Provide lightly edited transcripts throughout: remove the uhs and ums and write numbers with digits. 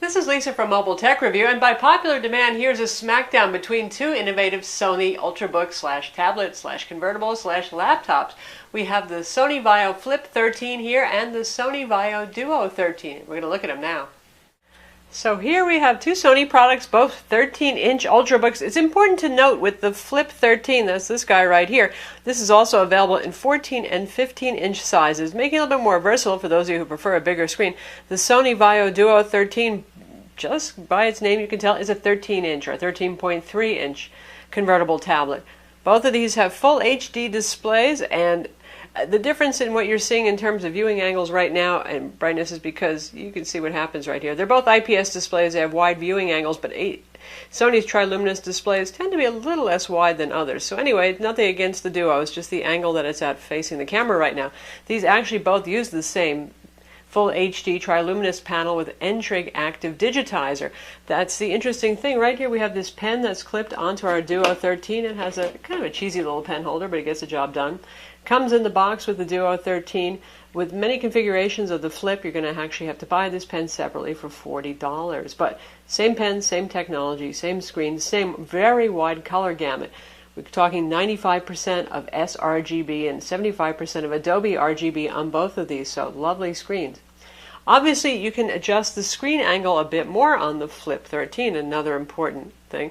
This is Lisa from Mobile Tech Review, and by popular demand, here's a smackdown between two innovative Sony Ultrabook/tablet/convertible/laptops. We have the Sony VAIO Flip 13 here and the Sony VAIO Duo 13. We're going to look at them now. So here we have two Sony products, both 13-inch Ultrabooks. It's important to note with the Flip 13, that's this guy right here, this is also available in 14 and 15-inch sizes, making it a little bit more versatile for those of you who prefer a bigger screen. The Sony VAIO Duo 13, just by its name you can tell, is a 13-inch or 13.3-inch convertible tablet. Both of these have full HD displays, and the difference in what you're seeing in terms of viewing angles right now and brightness is because you can see what happens right here. They're both IPS displays. They have wide viewing angles, but Sony's triluminous displays tend to be a little less wide than others. So anyway, nothing against the Duo. It's just the angle that it's at facing the camera right now. These actually both use the same full HD triluminous panel with N-Trig active digitizer. That's the interesting thing. Right here we have this pen that's clipped onto our Duo 13. It has a kind of a cheesy little pen holder, but it gets the job done. Comes in the box with the Duo 13. With many configurations of the Flip, you're going to actually have to buy this pen separately for $40. But same pen, same technology, same screen, same very wide color gamut. We're talking 95% of sRGB and 75% of Adobe RGB on both of these, so lovely screens. Obviously, you can adjust the screen angle a bit more on the Flip 13, another important thing.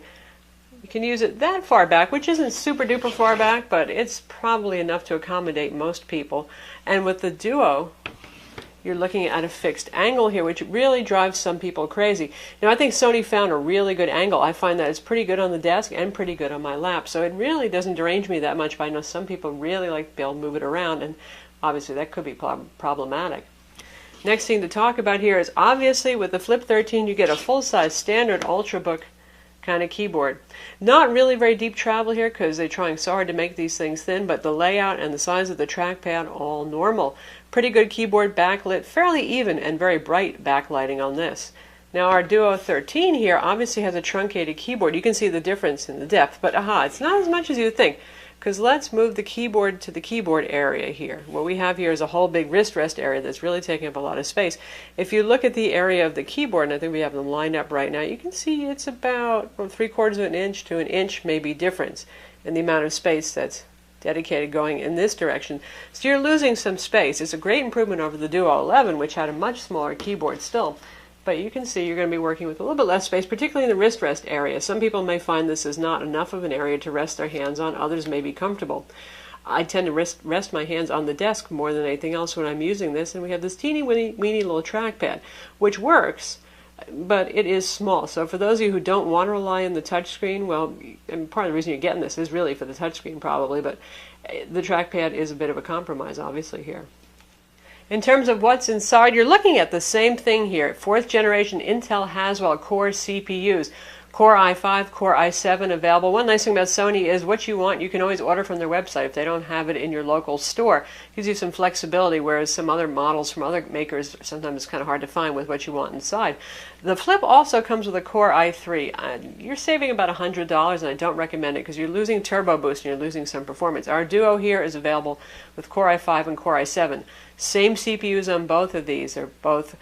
You can use it that far back, which isn't super duper far back, but it's probably enough to accommodate most people. And with the Duo, you're looking at a fixed angle here, which really drives some people crazy. Now, I think Sony found a really good angle. I find that it's pretty good on the desk and pretty good on my lap, so it really doesn't derange me that much, but I know some people really like to be able to move it around, and obviously that could be problematic. Next thing to talk about here is obviously with the Flip 13 you get a full-size standard Ultrabook kind of keyboard. Not really very deep travel here because they're trying so hard to make these things thin, but the layout and the size of the trackpad all normal. Pretty good keyboard backlit, fairly even and very bright backlighting on this. Now our Duo 13 here obviously has a truncated keyboard. You can see the difference in the depth, but it's not as much as you would think. Because let's move the keyboard to the keyboard area here. What we have here is a whole big wrist rest area that's really taking up a lot of space. If you look at the area of the keyboard, and I think we have them lined up right now, you can see it's about from 3/4 of an inch to an inch maybe difference in the amount of space that's dedicated going in this direction. So you're losing some space. It's a great improvement over the Duo 11, which had a much smaller keyboard still. But you can see you're going to be working with a little bit less space, particularly in the wrist rest area. Some people may find this is not enough of an area to rest their hands on. Others may be comfortable. I tend to rest my hands on the desk more than anything else when I'm using this. And we have this teeny weeny little trackpad, which works, but it is small. So for those of you who don't want to rely on the touchscreen, well, and part of the reason you're getting this is really for the touchscreen probably, but the trackpad is a bit of a compromise obviously here. In terms of what's inside, you're looking at the same thing here. 4th generation Intel Haswell Core CPUs. Core i5, Core i7 available. One nice thing about Sony is what you want, you can always order from their website if they don't have it in your local store. Gives you some flexibility, whereas some other models from other makers, sometimes it's kind of hard to find with what you want inside. The Flip also comes with a Core i3. You're saving about $100, and I don't recommend it because you're losing turbo boost and you're losing some performance. Our Duo here is available with Core i5 and Core i7. Same CPUs on both of these. They're both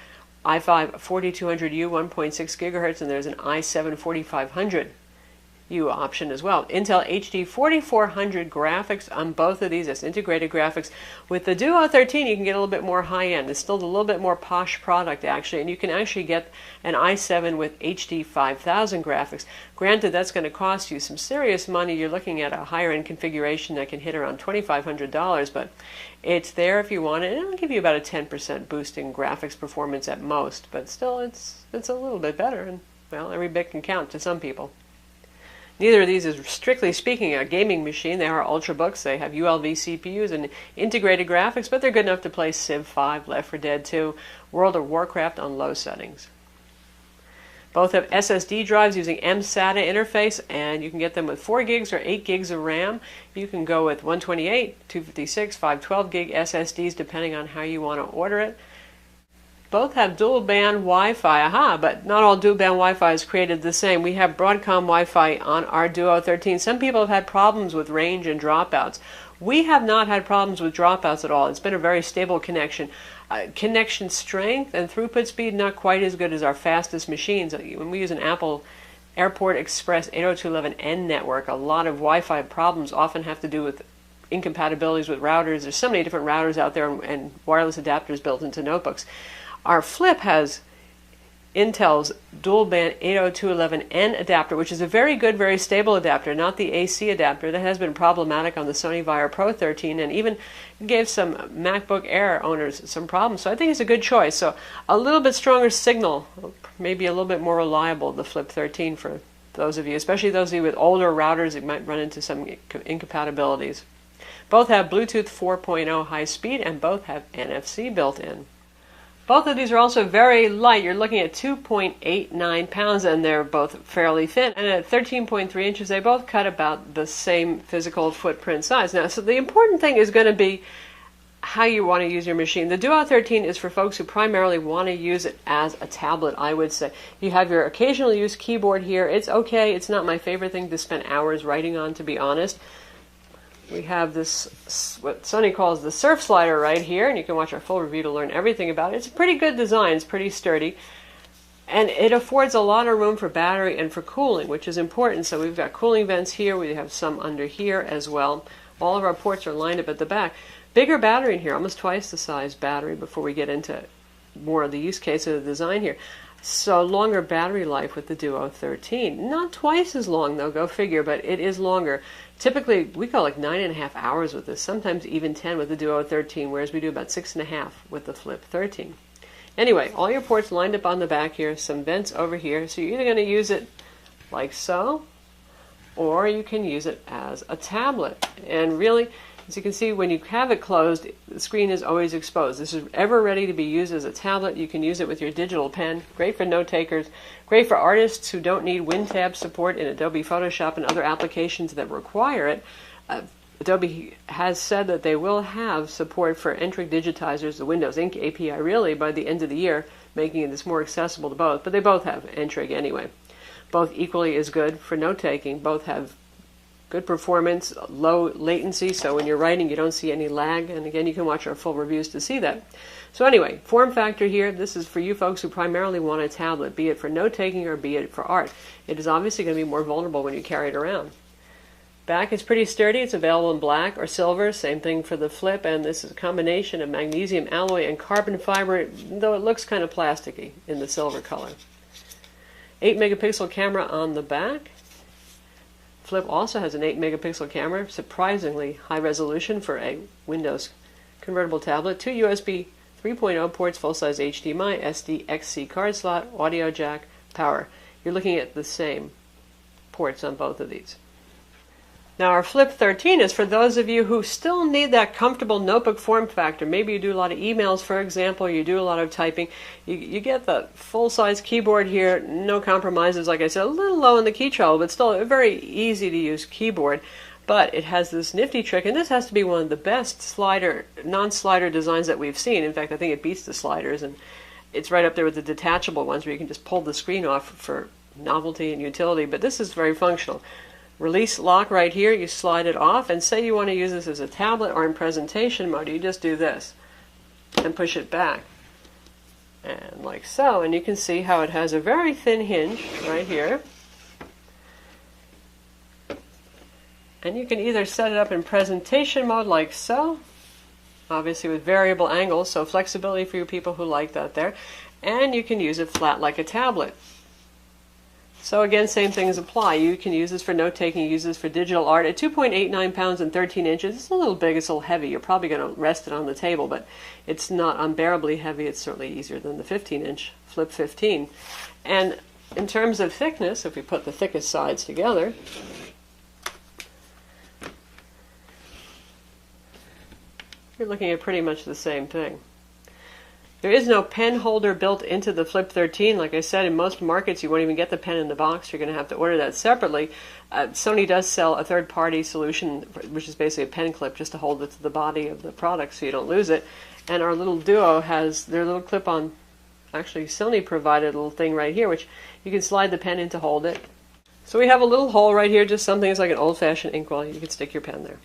i5 4200U 1.6 gigahertz, and there's an i7 4500U option as well. Intel HD 4400 graphics on both of these. That's integrated graphics. With the Duo 13 you can get a little bit more high-end. It's still a little bit more posh product actually, and you can actually get an i7 with HD 5000 graphics. Granted, that's going to cost you some serious money. You're looking at a higher-end configuration that can hit around $2,500, but it's there if you want it. It'll give you about a 10% boost in graphics performance at most, but still it's a little bit better, and well, every bit can count to some people. Neither of these is, strictly speaking, a gaming machine. They are Ultrabooks. They have ULV CPUs and integrated graphics, but they're good enough to play Civ 5, Left 4 Dead 2, World of Warcraft on low settings. Both have SSD drives using mSATA interface, and you can get them with 4 gigs or 8 gigs of RAM. You can go with 128, 256, 512 gig SSDs depending on how you want to order it. Both have dual band Wi-Fi, but not all dual band Wi-Fi is created the same. We have Broadcom Wi-Fi on our Duo 13. Some people have had problems with range and dropouts. We have not had problems with dropouts at all. It's been a very stable connection. Connection strength and throughput speed, not quite as good as our fastest machines. When we use an Apple Airport Express 802.11n network, a lot of Wi-Fi problems often have to do with incompatibilities with routers. There's so many different routers out there and wireless adapters built into notebooks. Our Flip has Intel's dual band 802.11n adapter, which is a very good, very stable adapter, not the AC adapter that has been problematic on the Sony VAIO Pro 13 and even gave some MacBook Air owners some problems. So I think it's a good choice. So a little bit stronger signal, maybe a little bit more reliable, the Flip 13 for those of you, especially those of you with older routers that might run into some incompatibilities. Both have Bluetooth 4.0 high speed and both have NFC built in. Both of these are also very light. You're looking at 2.89 pounds and they're both fairly thin. And at 13.3 inches, they both cut about the same physical footprint size. Now, so the important thing is going to be how you want to use your machine. The Duo 13 is for folks who primarily want to use it as a tablet, I would say. You have your occasional use keyboard here. It's okay. It's not my favorite thing to spend hours writing on, to be honest. We have this, what Sony calls the surf slider right here, and you can watch our full review to learn everything about it. It's a pretty good design. It's pretty sturdy. And it affords a lot of room for battery and for cooling, which is important. So we've got cooling vents here. We have some under here as well. All of our ports are lined up at the back. Bigger battery in here, almost twice the size battery before we get into more of the use case of the design here. So longer battery life with the Duo 13. Not twice as long though, go figure, but it is longer. Typically, we go like 9.5 hours with this, sometimes even 10 with the Duo 13, whereas we do about 6.5 with the Flip 13. Anyway, all your ports lined up on the back here, some vents over here, so you're either going to use it like so, or you can use it as a tablet. And really, as you can see, when you have it closed, the screen is always exposed. This is ever ready to be used as a tablet. You can use it with your digital pen. Great for note takers. Great for artists who don't need WinTab support in Adobe Photoshop and other applications that require it. Adobe has said that they will have support for Entrig digitizers, the Windows Ink API, really, by the end of the year, making this more accessible to both. But they both have Entrig anyway. Both equally as good for note-taking. Both have good performance, low latency, so when you're writing you don't see any lag. And again, you can watch our full reviews to see that. So anyway, form factor here, this is for you folks who primarily want a tablet, be it for note-taking or be it for art. It is obviously going to be more vulnerable when you carry it around. Back is pretty sturdy. It's available in black or silver. Same thing for the Flip, and this is a combination of magnesium alloy and carbon fiber, though it looks kind of plasticky in the silver color. 8 megapixel camera on the back. Flip also has an 8 megapixel camera, surprisingly high resolution for a Windows convertible tablet. 2 USB 3.0 ports, full-size HDMI, SD, XC card slot, audio jack, power. You're looking at the same ports on both of these. Now our Flip 13 is for those of you who still need that comfortable notebook form factor. Maybe you do a lot of emails, for example, you do a lot of typing. You get the full-size keyboard here, no compromises, like I said, a little low in the key travel, but still a very easy to use keyboard. But it has this nifty trick, and this has to be one of the best non-slider designs that we've seen. In fact, I think it beats the sliders, and it's right up there with the detachable ones where you can just pull the screen off for novelty and utility, but this is very functional. Release lock right here, you slide it off, and say you want to use this as a tablet or in presentation mode, you just do this and push it back. And like so, and you can see how it has a very thin hinge right here. And you can either set it up in presentation mode like so, obviously with variable angles, so flexibility for you people who like that there, and you can use it flat like a tablet. So again, same things apply. You can use this for note-taking, use this for digital art. At 2.89 pounds and 13 inches, it's a little big, it's a little heavy. You're probably going to rest it on the table, but it's not unbearably heavy. It's certainly easier than the 15-inch Flip 15. And in terms of thickness, if we put the thickest sides together, you're looking at pretty much the same thing. There is no pen holder built into the Flip 13. Like I said, in most markets, you won't even get the pen in the box. You're going to have to order that separately. Sony does sell a third-party solution, which is basically a pen clip just to hold it to the body of the product so you don't lose it. And our little Duo has their little clip-on. Actually, Sony provided a little thing right here, which you can slide the pen in to hold it. So we have a little hole right here, just something that's like an old-fashioned inkwell. You can stick your pen there.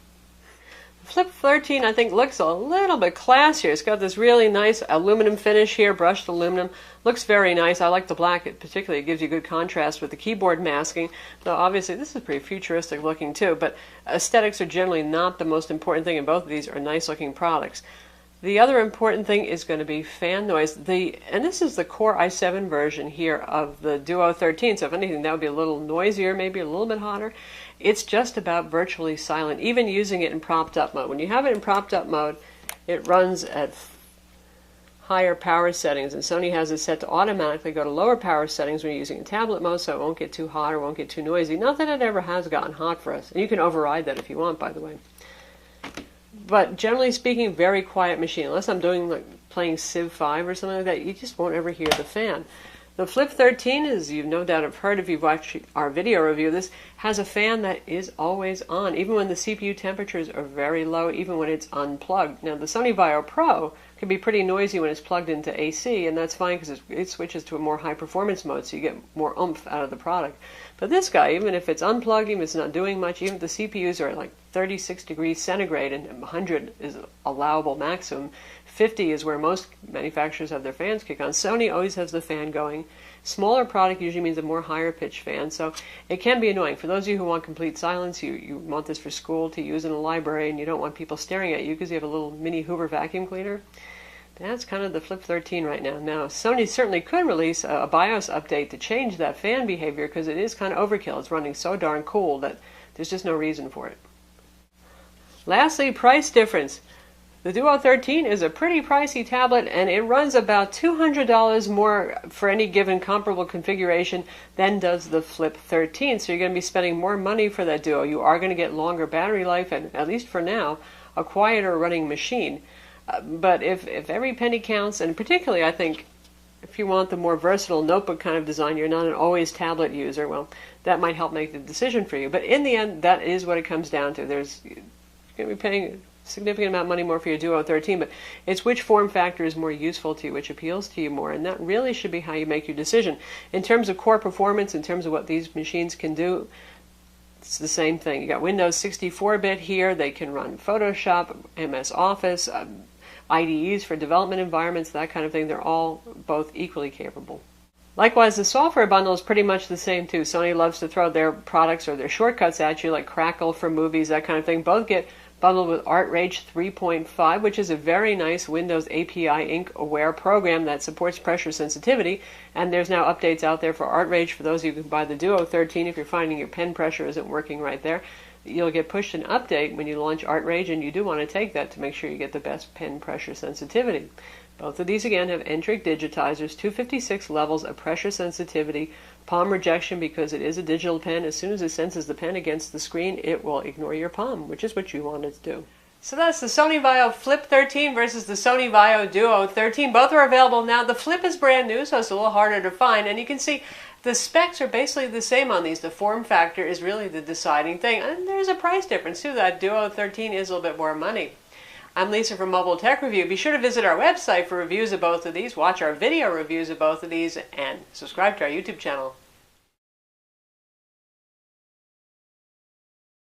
Flip 13, I think, looks a little bit classier. It's got this really nice aluminum finish here, brushed aluminum. Looks very nice. I like the black. It particularly gives you good contrast with the keyboard masking. Though obviously this is pretty futuristic looking too, but aesthetics are generally not the most important thing, and both of these are nice looking products. The other important thing is going to be fan noise. And this is the Core i7 version here of the Duo 13, so if anything that would be a little noisier, maybe a little bit hotter. It's just about virtually silent, even using it in propped up mode. When you have it in propped up mode, it runs at higher power settings, and Sony has it set to automatically go to lower power settings when you're using in tablet mode, so it won't get too hot or won't get too noisy. Not that it ever has gotten hot for us. And you can override that if you want, by the way. But generally speaking, very quiet machine. Unless I'm doing like playing Civ 5 or something like that, you just won't ever hear the fan. The Flip 13, as you no doubt have heard if you've watched our video review, this has a fan that is always on, even when the CPU temperatures are very low, even when it's unplugged. Now, the Sony VAIO Pro can be pretty noisy when it's plugged into AC, and that's fine because it switches to a more high-performance mode, so you get more oomph out of the product. But this guy, even if it's unplugged, even if it's not doing much, even if the CPUs are at like 36 degrees centigrade and 100 is allowable maximum, 50 is where most manufacturers have their fans kick on. Sony always has the fan going. Smaller product usually means a more higher pitch fan, so it can be annoying. For those of you who want complete silence, you want this for school to use in a library, and you don't want people staring at you because you have a little mini Hoover vacuum cleaner. That's kind of the Flip 13 right now. Now, Sony certainly could release a BIOS update to change that fan behavior because it is kind of overkill. It's running so darn cool that there's just no reason for it. Lastly, price difference. The Duo 13 is a pretty pricey tablet, and it runs about $200 more for any given comparable configuration than does the Flip 13. So you're going to be spending more money for that Duo. You are going to get longer battery life, and at least for now, a quieter running machine. But if every penny counts, and particularly I think if you want the more versatile notebook kind of design, you're not an always tablet user, well, that might help make the decision for you. But in the end, that is what it comes down to. You're going to be paying significant amount of money more for your Duo 13, but it's which form factor is more useful to you, which appeals to you more, and that really should be how you make your decision. In terms of core performance, in terms of what these machines can do, it's the same thing. You got Windows 64-bit here. They can run Photoshop, MS Office, IDEs for development environments, that kind of thing. They're all both equally capable. Likewise, the software bundle is pretty much the same too. Sony loves to throw their products or their shortcuts at you, like Crackle for movies, that kind of thing. Both get bundled with ArtRage 3.5, which is a very nice Windows API Inc-aware program that supports pressure sensitivity. And there's now updates out there for ArtRage for those of you who can buy the Duo 13 if you're finding your pen pressure isn't working right there. You'll get pushed an update when you launch ArtRage, and you do want to take that to make sure you get the best pen pressure sensitivity. Both of these, again, have N-trig digitizers, 256 levels of pressure sensitivity, palm rejection because it is a digital pen. As soon as it senses the pen against the screen, it will ignore your palm, which is what you want it to do. So that's the Sony VAIO Flip 13 versus the Sony VAIO Duo 13. Both are available now. The Flip is brand new, so it's a little harder to find, and you can see the specs are basically the same on these. The form factor is really the deciding thing, and there's a price difference too. That Duo 13 is a little bit more money. I'm Lisa from Mobile Tech Review. Be sure to visit our website for reviews of both of these, watch our video reviews of both of these, and subscribe to our YouTube channel.